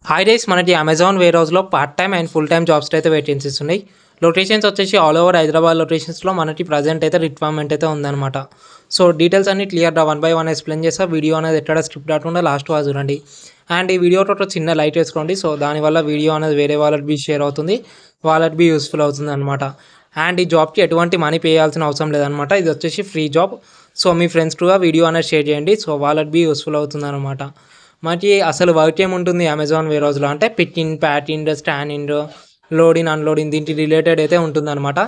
Hi days మనకి Amazon wear హౌస్లో part time and full time jobs అయితే vacancies ఉన్నాయి. లొకేషన్స్ వచ్చేసి ఆల్ ఓవర్ హైదరాబాద్ లొకేషన్స్లో మనకి ప్రజెంట్ అయితే రిక్వైర్మెంట్ అయితే ఉందన్నమాట. సో డీటెయిల్స్ అన్ని క్లియర్గా వన్ బై వన్ ఎక్స్ప్లెయిన్ చేస్తా. వీడియో అనేది ఎక్కడ స్క్రిప్ట్ రాకుండా లాస్ట్ వరకు చూడండి. అండ్ ఈ వీడియోతో చిన్న లైట్ వేసుకోండి. సో దానివల్ల వీడియో అనేది వేరే వాళ్ళకి బి షేర్ అవుతుంది, వాళ్ళకి బి యూస్ఫుల్ అవుతుంది అనమాట. అండ్ ఈ జాబ్కి ఎటువంటి మనీ పే చేయాల్సిన అవసరం లేదనమాట. ఇది వచ్చేసి ఫ్రీ జాబ్. సో మీ ఫ్రెండ్స్ కూడా వీడియో అనేది షేర్ చేయండి. సో వాళ్ళకి బి యూస్ఫుల్ అవుతుంది అనమాట. మనకి అసలు వర్క్ ఏముంటుంది అమెజాన్ వేర్ హౌస్లో అంటే picking, packing, scanning, loading, unloading దీనికి రిలేటెడ్ అయితే ఉంటుందన్నమాట.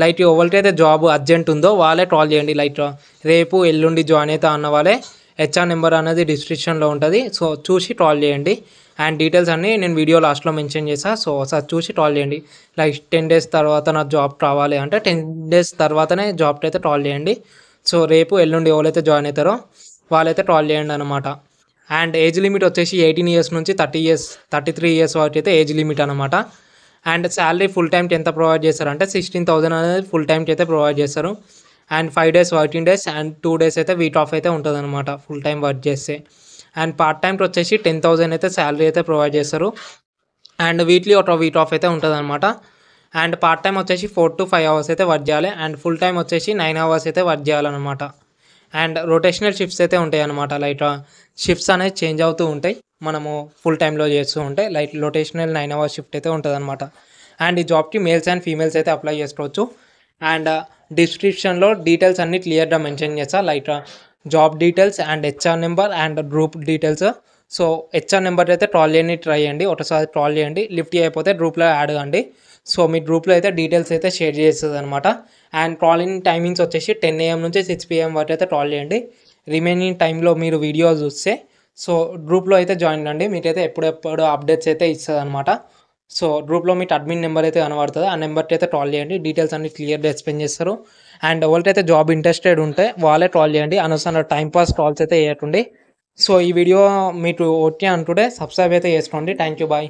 లైక్ ఎవరికైతే జాబ్ అర్జెంట్ ఉందో వాళ్ళే కాల్ చేయండి. లైక్ రేపు ఎల్లుండి జాయిన్ అవుతా అన్న వాళ్ళే హెచ్ఆర్ నెంబర్ అనేది డిస్క్రిప్షన్లో ఉంటుంది. సో చూసి కాల్ చేయండి. అండ్ డీటెయిల్స్ అన్నీ నేను వీడియో లాస్ట్లో మెన్షన్ చేస్తాను. సో ఒకసారి చూసి కాల్ చేయండి. లైక్ 10 డేస్ తర్వాత నాకు జాబ్ కావాలి అంటే 10 డేస్ తర్వాతనే జాబ్కి అయితే కాల్ చేయండి. సో రేపు ఎల్లుండి ఎవరైతే జాయిన్ అవుతారో వాళ్ళైతే కాల్ చేయండి అనమాట. అండ్ ఏజ్ లిమిట్ వచ్చేసి 18 ఇయర్స్ నుంచి 33 ఇయర్స్ వరకు అయితే ఏజ్ లిమిట్ అనమాట. అండ్ శాలరీ ఫుల్ టైంకి ఎంత ప్రొవైడ్ చేస్తారు అంటే 16,000 అనేది ఫుల్ టైంకి అయితే ప్రొవైడ్ చేస్తారు. And 5 days working days and 2 days అయితే వీక్ ఆఫ్ అయితే ఉంటుంది అనమాట ఫుల్ టైం వర్క్ చేస్తే. అండ్ పార్ట్ టైంకి వచ్చేసి 10,000 అయితే శాలరీ అయితే ప్రొవైడ్ చేస్తారు. అండ్ వీక్లీ ఒక వీక్ ఆఫ్ అయితే ఉంటుంది అనమాట. అండ్ పార్ట్ టైం వచ్చేసి 4 to 5 అవర్స్ అయితే వర్క్ చేయాలి. అండ్ ఫుల్ టైం వచ్చేసి 9 అవర్స్ అయితే వర్క్ చేయాలన్నమాట. అండ్ రొటేషనల్ షిఫ్ట్స్ అయితే ఉంటాయి అనమాట. లైక్ షిఫ్ట్స్ అనేది చేంజ్ అవుతూ ఉంటాయి. మనము ఫుల్ టైంలో చేస్తూ ఉంటే లైక్ రొటేషనల్ 9 అవర్స్ షిఫ్ట్ అయితే ఉంటుంది అనమాట. అండ్ ఈ జాబ్కి మేల్స్ అండ్ ఫీమేల్స్ అయితే అప్లై చేసుకోవచ్చు. అండ్ డిస్క్రిప్షన్లో డీటెయిల్స్ అన్ని క్లియర్గా మెన్షన్ చేస్తా. Like job details and HR number and group details. So HR number అయితే ట్రాల్ చేయని ట్రై చేయండి. ఒకసారి ట్రాల్ చేయండి, లిఫ్ట్ అయిపోతే గ్రూప్లో యాడ్ కండి. సో మీ గ్రూప్లో అయితే డీటెయిల్స్ అయితే షేర్ చేస్తుంది అనమాట. అండ్ కాలింగ్ టైమింగ్స్ వచ్చేసి 10 AM నుంచి 6 PM వరకు అయితే కాల్ చేయండి. రిమైనింగ్ టైంలో మీరు వీడియో చూస్తే సో గ్రూప్లో అయితే జాయిన్ కండి. మీకైతే ఎప్పుడెప్పుడు అప్డేట్స్ అయితే ఇస్తుంది అనమాట. సో గ్రూప్లో మీకు అడ్మిన్ నెంబర్ అయితే కనబడుతుంది. ఆ నెంబర్కి అయితే కాల్ చేయండి. డీటెయిల్స్ అన్ని క్లియర్గా ఎక్స్ప్లెయిన్ చేస్తారు. అండ్ ఎవరికైతే జాబ్ ఇంట్రెస్టెడ్ ఉంటే వాళ్ళే కాల్ చేయండి. అనవసరంగా టైంపాస్ కాల్స్ అయితే చేయకండి. సో ఈ వీడియో మీకు ఓకే అంటుంటే సబ్స్క్రైబ్ అయితే చేసుకోండి. Thank you, bye.